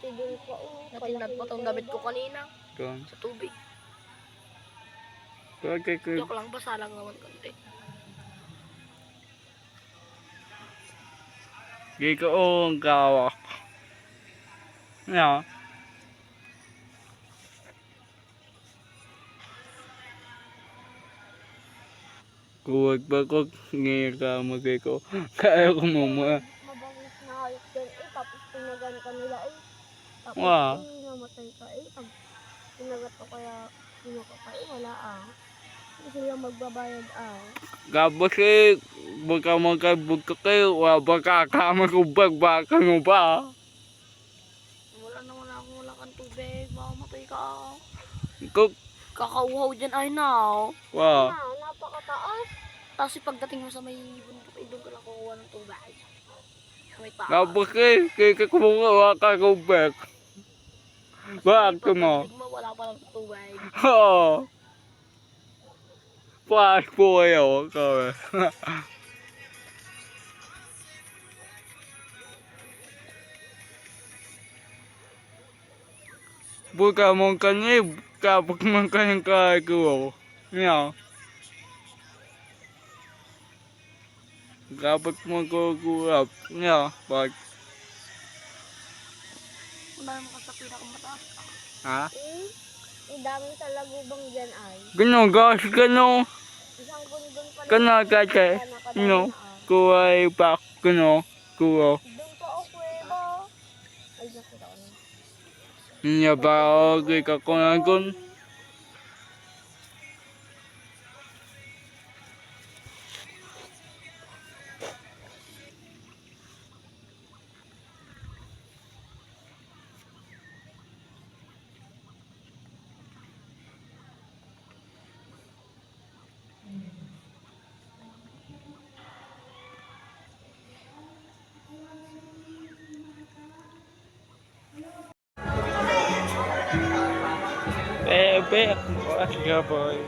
tidol pa. Natingnan pa tong damit ko kanina. Kung. Sa tubig. Okay, good. Joke lang, basa lang naman konti. Giko ang kawak. Yeah. Kuwag ba ko ngayon ka magkiko. Kaya ko mama. Mabangis na hayop dyan tapos tinagan ka nila Tapos Wow. namatay ka Pag tinagat ko kaya sino ka pa wala Hindi sila magbabayad Gabos baka magkabog ka kayo. Baka kamagubag baka mo ba? Wala kang tubig. Mamamatay ka. Kuk. Kakauhaw dyan ay now. Wow. Napakataas. Tapos pagdating mo sa may bundok, doon ka lang kukuha ng tubig. Sa may paa. Gabos kaya kumuha ka kubag. Bakit mo? Wala pa lang tubig. Oo. Paas po kayo. Buka mong kanib. Kapag mong kanyang kagawa. Nga. Kapag mong kagawap. Nga. Bak. Wala naman ka sa pinakamataas. Ha? Ang dami sa lagubang dyan Gano gas. Gano. Isang bundon pa Gano kate. No. Kuway pak. Gano. Kuwa. Doon pa kuweba. Ay, nakita ko na. Nya ba okay ka kunagon? Bebe, what ka boy?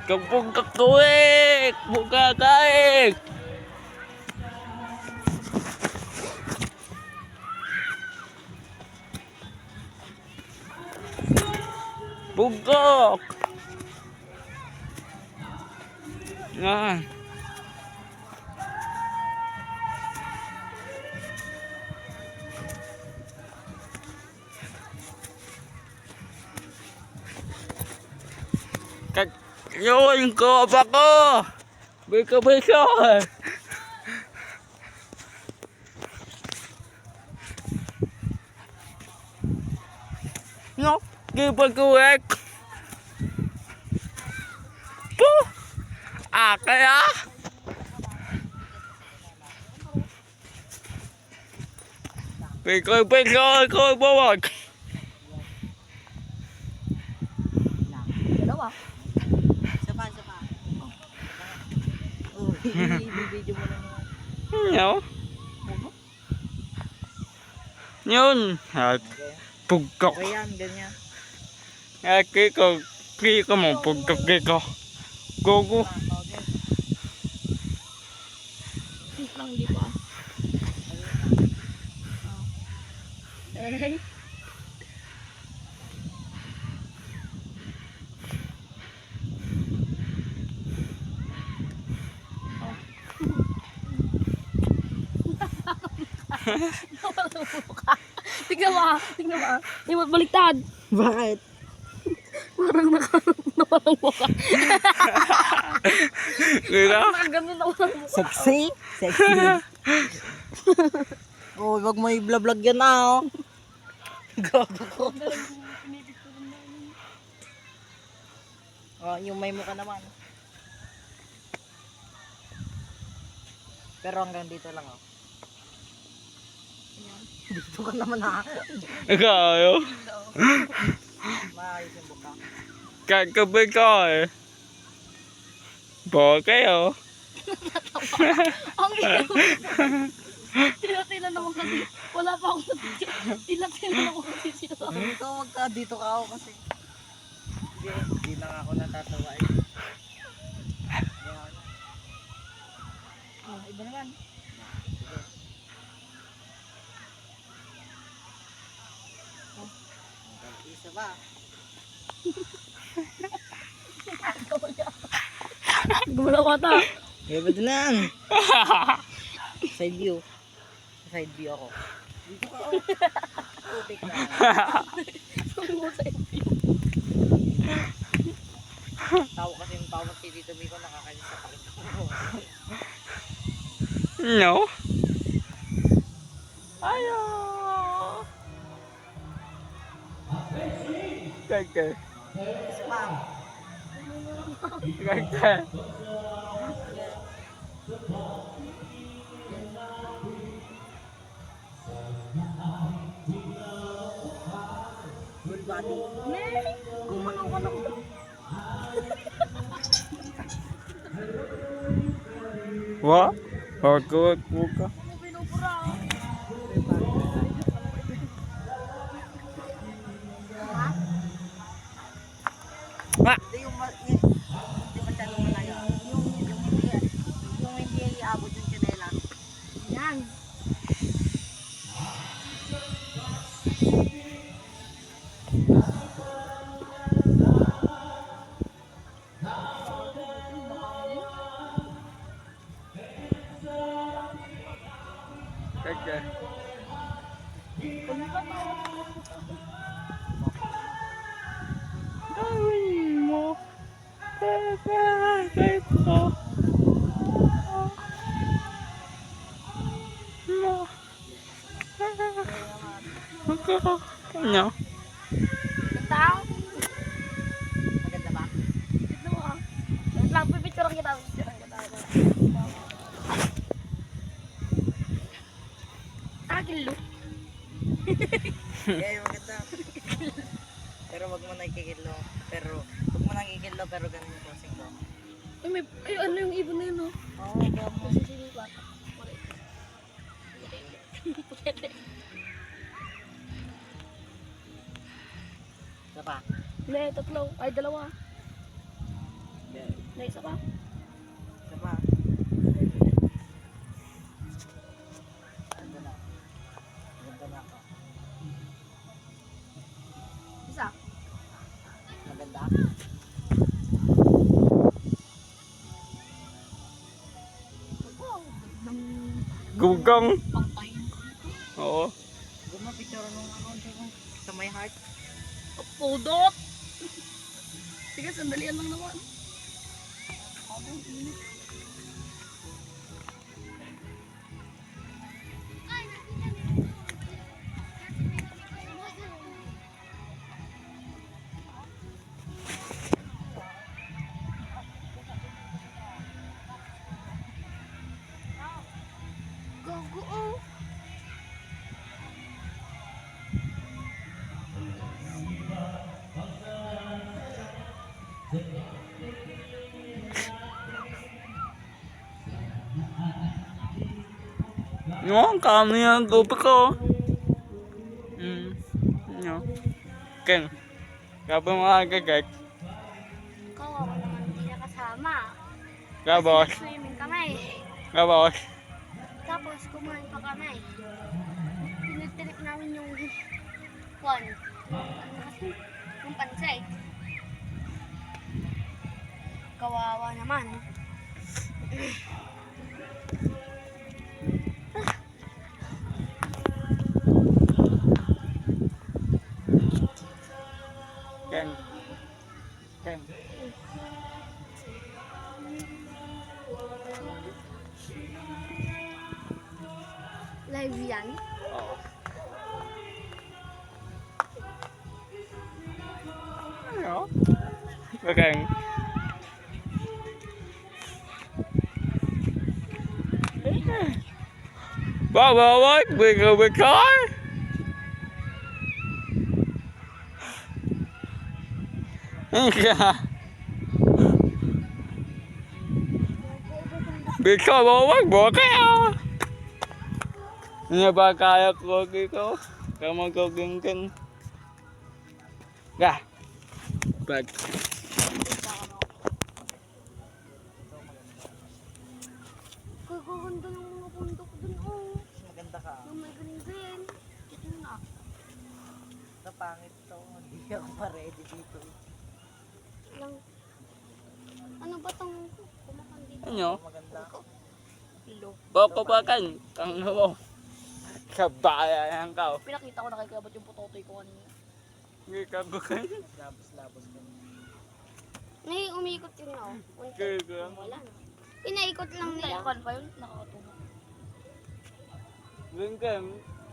Kapag kakuik, buka kaik. Bugok. Yan. Yun ko pa ko. Bika. No, gipag kuwek. Po. Kaya. Bika bawag. Dalawa. Sapa. Oh, i-video mo lang Yo. Yun. Pugkok. Okay yan, ganyan. Kiko mo pugkok kiko. Gogo. Lang di pa. Ay. Tignan mo. Yung baliktad. Bakit? Parang nawalang mukha. Kira? Ganun nawalang mukha. Sexy? Oh, wag mo i-vlog yan Gago ko. Oh, yung may mukha naman. Pero hanggang dito lang Dito ka naman Ikaw yo. Maayos yung buka. Kagabi ka Bo kayo. Ang ino. Tila-tila naman kasi. Wala pa ako sa video. Tila-tila naman kasi siya. Dito, wag ka. Dito ka ako kasi. Hindi lang ako natatawa eh. Oh, iba naman. Isa ba? Gumalaw ka ta. Eh, ba't na yan? Side view. Side view ako. Dito ka ako. Putik na. Sabi mo sa video. Tao kasi yung tawag si Tito Miko nakakalis sa pakita ko. No. Ayo. Kaka. Spam. Kaka. Good body. Gumalaw ka lang. Wa? Wag buka. Ano pinupura? Hindi yung hindi masyadong malayo. Yung hindi iabot yung chinela. Yan. Kaka. Gawin mo. Kahit ko. No. No. Tao. Maganda ba? Ito mo ah. Wait lang, pipicturean kita. Pipicturean kita. Agilo. Yeah, maganda. Pero wag mo na ikikidlo. Pero ganun yung crossing ko. Ay, ano yung ibon na yun, oh? Oo, gamo. Masisili ba? Pwede. Isa pa? Hindi, tatlo. Ay, dalawa. Yeah. Hindi, isa pa. Isa pa? Ganda na. Ganda na ako. Isa. Maganda? Gugang. Pangpahin. Oo. Gumapicture nung sa my heart. Pudot! Sige, sandalian lang naman. Gogo! No, kami ang gupi ko. No. Ken. Kapo mga gagag. Kawawa naman hindi nakasama. Gabos. Swimming kami. Gabos. Tapos kumain pa kami. Pinitrip namin yung kwan. Ano kasi? Yung pansay. Kawawa naman. Ken. Ken. Live yan. Oo. Ano? Ken. Bye, bigger. Yeah. Bigger, wag mo kaya. Hindi ba kaya ko ko? Kama ko gengkeng. Ga. Bag. Kagaganda ng mga bundok dun, oh. Maganda ka. Yung may green. Ito na. Napangit to. Hindi ako pa ready dito. Lang. Ano ba tong kumakan dito? Ano? Maganda. Boko pa kan. Kang mo. Kabayan ka. Pinakita ko na kay Kuya Bot yung putotoy ko kanina. Hindi ka bukan. Labos-labos ka. Nay, umiikot yun na, oh. Okay, ka. Wala na. Pinaikot lang nila. Tayakan pa yun, nakakatulong. Gengkeng.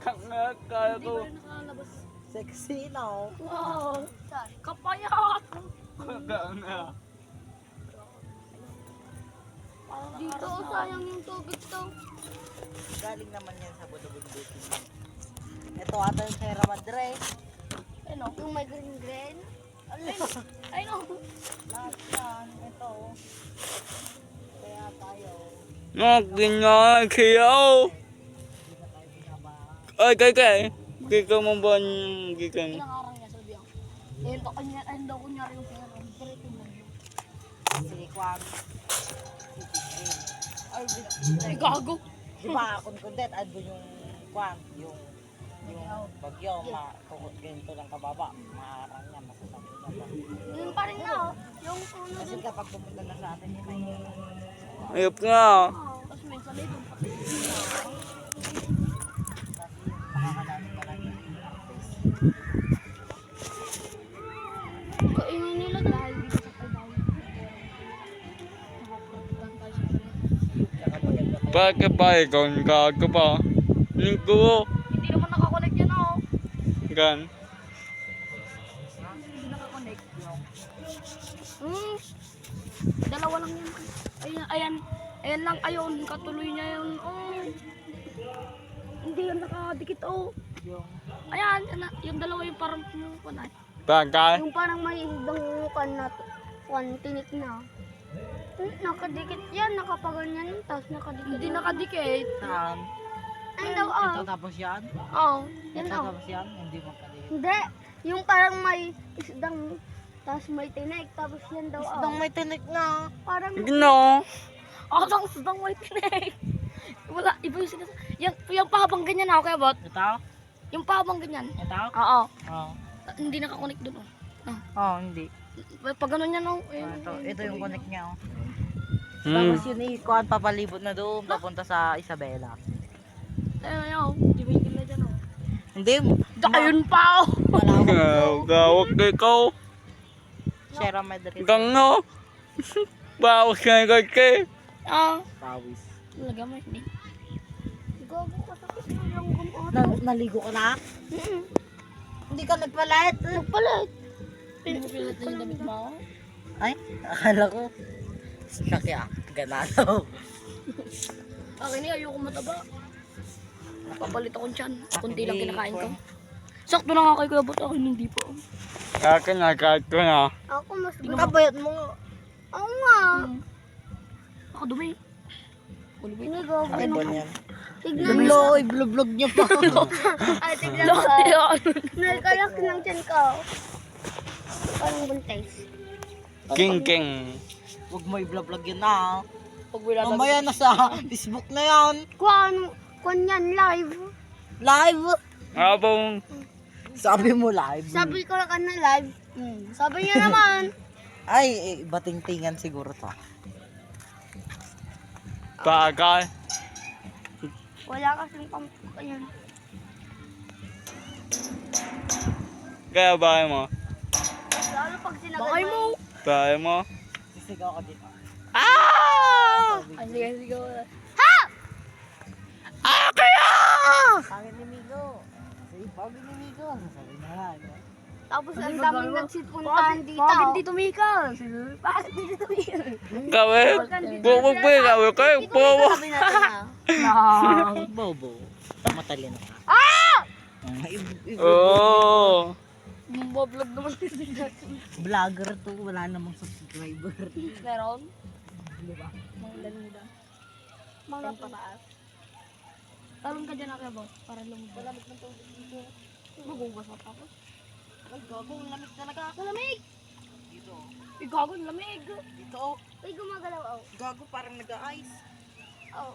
Kang kaya Hindi ko. pa rin nakalabas. Sexy no? Wow! Saan? Kapayat! Kagaan na. Dito, oh, sayang yung tubig to. Galing naman yan sa Budabundutin. Ito ata yung Sierra Madre. Ano? Yung may green. Ay no! Lahat yan. Ito. Kaya tayo. Ganyan kayo. Hindi na tayo binaba. Ay, kay. Kika mo ba yung gikan? Pinangarang niya sa biyang. Ayun daw kunyari yung pinangarang. Pero ito lang yun. Si Kwan. Ay, gago! Di ba kundet andun yung Kwan, yung bagyo, matukot ganito lang kababa. Maharang niya, masasabi na ba. Yung pa rin na, oh. Yung puno Kasi dun. kapag pumunta na sa atin yun ay Ayop nga. Tapos minsan may doon pa. makakalanin pa lang yung Kaingay nila dahil dito sa pagdaw. tsaka maganda pa. Bakit ba ikaw? Gago pa. Lingko. Hindi naman nakakonect yan oh. Gan. Hindi nakakonect. Dalawa lang yun. Ayan lang, ayun, katuloy niya yun. Oh. Hindi yan nakadikit oh. Yung Ayan, yung dalawa yung parang pumupunay. Bagay. Yung parang may ibang kan na tinik na. Nakadikit yan, nakapaganyan yun, tapos nakadikit. Hindi nakadikit. saan? Ay, daw, Ito tapos yan? Oh. Yan, Ito oh. tapos yan? Hindi magkaligit. Hindi, yung parang may isdang, tapos may tinik, tapos yan daw, Isdang may tinik na. Parang, Gino. Ang sudang white tinik. Wala, iba yung sinasabi. Yung pahabang ganyan ako kaya bot. Ito? Yung pahabang ganyan. Ito? Oo. Oo. Hindi nakakonect dun oh. Oh, hindi. Pag ganun yan oh. Ito yung connect niya. Oh. Hmm. Tapos yun ikuan papalibot na doon papunta sa Isabela. Ayun, hindi ba yung dyan oh. Hindi. Ayun pa oh. Malawak. Gawak ikaw. Sierra Madre. Gango. Bawas ka na kay. Ah. Pawis. Talaga mo hindi. gago ka sakit mo yung gumawa. Naligo ka na? Hindi ka nagpalit? Nagpalit. Hindi mo pilit na yung damit mo. Ay, akala ko. Sakya, ganado. Akin eh, ayoko mataba. Papalit akong tiyan. Kunti lang kinakain ko. Sakto na nga kay Kuya Bot. Akin hindi pa. Akin na, kahit ko na. Ako mas Kabayat mo nga. Oo nga. Ako dumi. Ini gago Ay, na. bon yan. Tignan niyo. Loy, vlog niya pa. Ay, tignan ko. Nagkalak ng tiyan ko. Parang buntis. King. Huwag mo i-vlog yan na. Pag wilalagay. Mamaya na sa Facebook na yan. Kwan yan, live. Live. Abong. Sabi mo live. Sabi ko lang na live. Sabi niya naman. Ay, bating-tingan siguro to. Bagay. Wala kasing pamp. Ayan. Kaya bahay mo. Lalo pag sinagal Bakay mo. Bahay mo. Sisigaw ka dito. Ah! Ay, sige, sige. Pangin ni Migo. Say, pangin ni Migo. Sabi na nga. Tapos ang daming nagsipuntahan dito. Bakit di tumika? Bakit di tumika? Kawin. Bukog ba? Kawin kayo. Bawa. Sabi natin na. Bobo. Matalino ka. Oo. Mablog naman sila. Vlogger to. Wala namang subscriber. Meron? Di ba? Mga lanuda. Mga Pataas. Talon ka dyan ako, boss. Para lumubog. Malamig ng tubig dito. Magugas pa ako. Ay, gago, ang lamig talaga. Malamig! Dito. Igago, lamig. Dito, oh. Ay, gumagalaw, oh. Gago, parang nag-a-ice. Oh.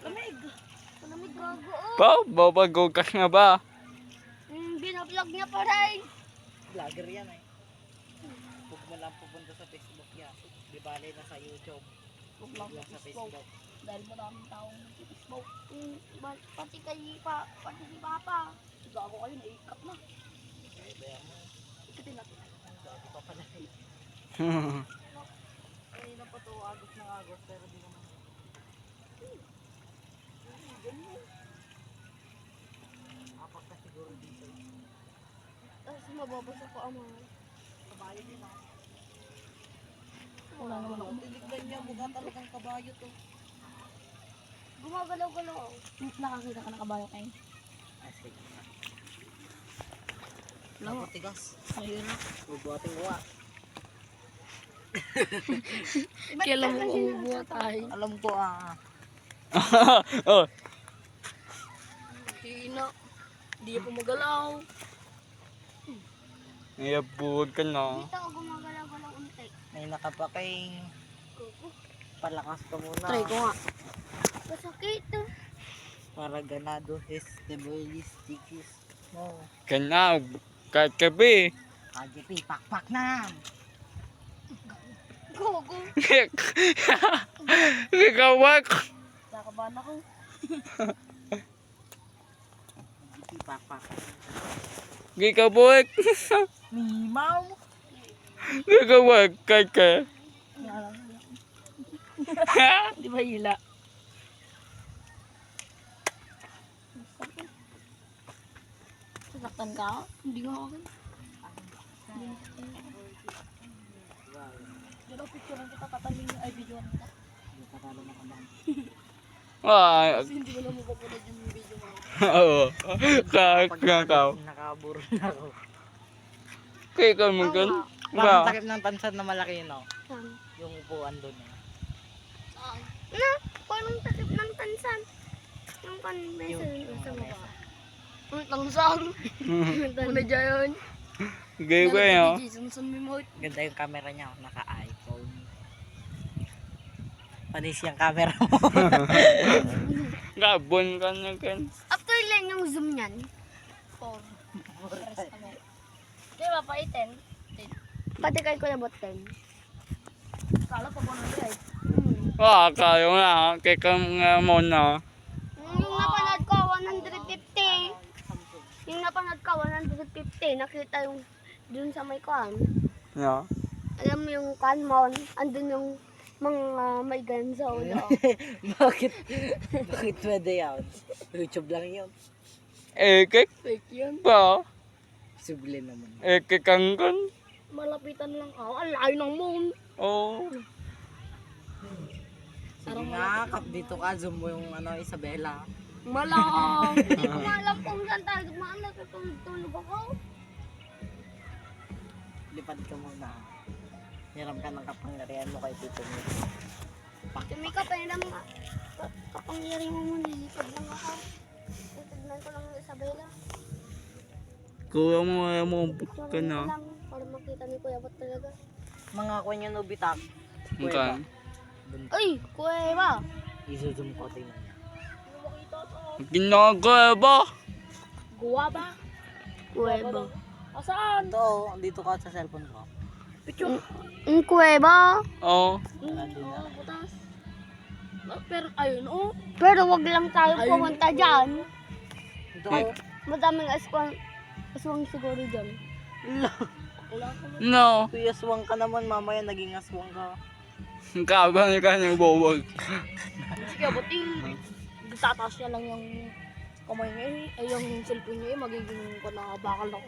Lamig. Malamig, gago, oh. Pa, babagugas nga ba? Binablog niya pa rin. Vlogger yan eh. Huwag mo lang pupunta sa Facebook yan. Di bale na sa YouTube. Huwag Huwag lang lang sa sa Facebook. Facebook. Dahil maraming taong smoke. Pati si Papa. Gago kayo, naiikap na. Okay, bayan mo. Ikatin natin. Gago pa pala eh. Kanina pa to, agos ng agos, pero di naman. Apak na siguro dito. Tapos mababasa ko ang mga. Kabayo din ah. Wala naman ako. Tinignan niya, mukha talagang kabayo to. Gumagalaw-galaw, oh. Nakakita ka ng kabayo kayo. Sige. Wala mo. Tigas. Mahirap. Bubuhatin mo ah. Kailan mo ubuha tayo? Alam ko ah. Oh, Sina. Hindi pa magalaw. iabog ka na. Dito ako gumagalaw-galaw unti. May nakapaking. Palakas ka muna. Try ko nga. Masakit, oh. Para ganado his debulis tikis mo. Kana, kahit gabi. KGP, pakpak na! Gogo. Gagawak. Nakabahan ako. KGP, pakpak. Gagawak. Mimaw! Gagawak kahit ka. Di ba hila? Sasaktan ka? Hindi nga ako. Pero picture kita, tatalin ay video kita. Hindi ka talo na kaman. Ay, Kasi hindi ko na mapapanood yung video mo. oo. Kahit nga ka. Nakaburo na ako. Kaya ka mo gan. Parang Ba? takip ng tansan na malaki no? Saan? Yung upuan doon eh. Saan? Na, parang takip ng tansan. Yung kanbesa Yung sa baba. Ang tangsang. Una dyan. Gaya ko yun. Jason sa remote. Ganda yung camera niya, naka-iPhone. Panis yung camera mo. Gabon ka na gan. After ilan yung zoom niyan? 4. Di ba pa 10? Pati kay Kuya Bot 10. Kala pa 100. Ah, kayo na. Kaya ka nga muna. Yung napanood ko, 150. Yung napanood ko, 150. Nakita yung dun sa may kwan. Yeah. Alam mo yung kwan mo, andun yung mga may gun sa ulo. Bakit? Bakit pwede yan? YouTube lang yun. Ekek Fake yan. ba? Subli naman. Ekek ang gan. Malapitan lang ako. Ang layo ng moon. Oh. Sige nga, kap dito ka, zoom mo yung ano, Isabela. Malang. Hindi ko maalam kung saan tayo dumaan. Natutulog ako. Lipad ka muna. Hiram ka ng kapangyarihan mo kay Tito mo. Tumika pa yun ang kapangyari mo muna. Lipad lang ako. Titignan ko lang yung Isabela. Kuha mo mo ka Lang na. para makita ni Kuya Bot talaga. Mga kwan yung nubitak. Mukan. Ay, Kuya! Isusum ko, tingnan niya. Ginagawa ba? Guwa ba? Kuweba. Asaan? Ito, dito ka sa cellphone ko. Picture. Ang kuweba. Oh. Nandun na. Butas. Pero ayun oh. Pero wag lang tayo Ayun. pumunta dyan. Ito, Madaming aswang siguro dyan. Wala ko. No. kuya aswang ka naman, mamaya naging aswang ka. Kabang ka ng bawag. Sige, buti. Tataas niya lang yung kamay niya eh. Ay, yung cellphone niya eh. Magiging bakal na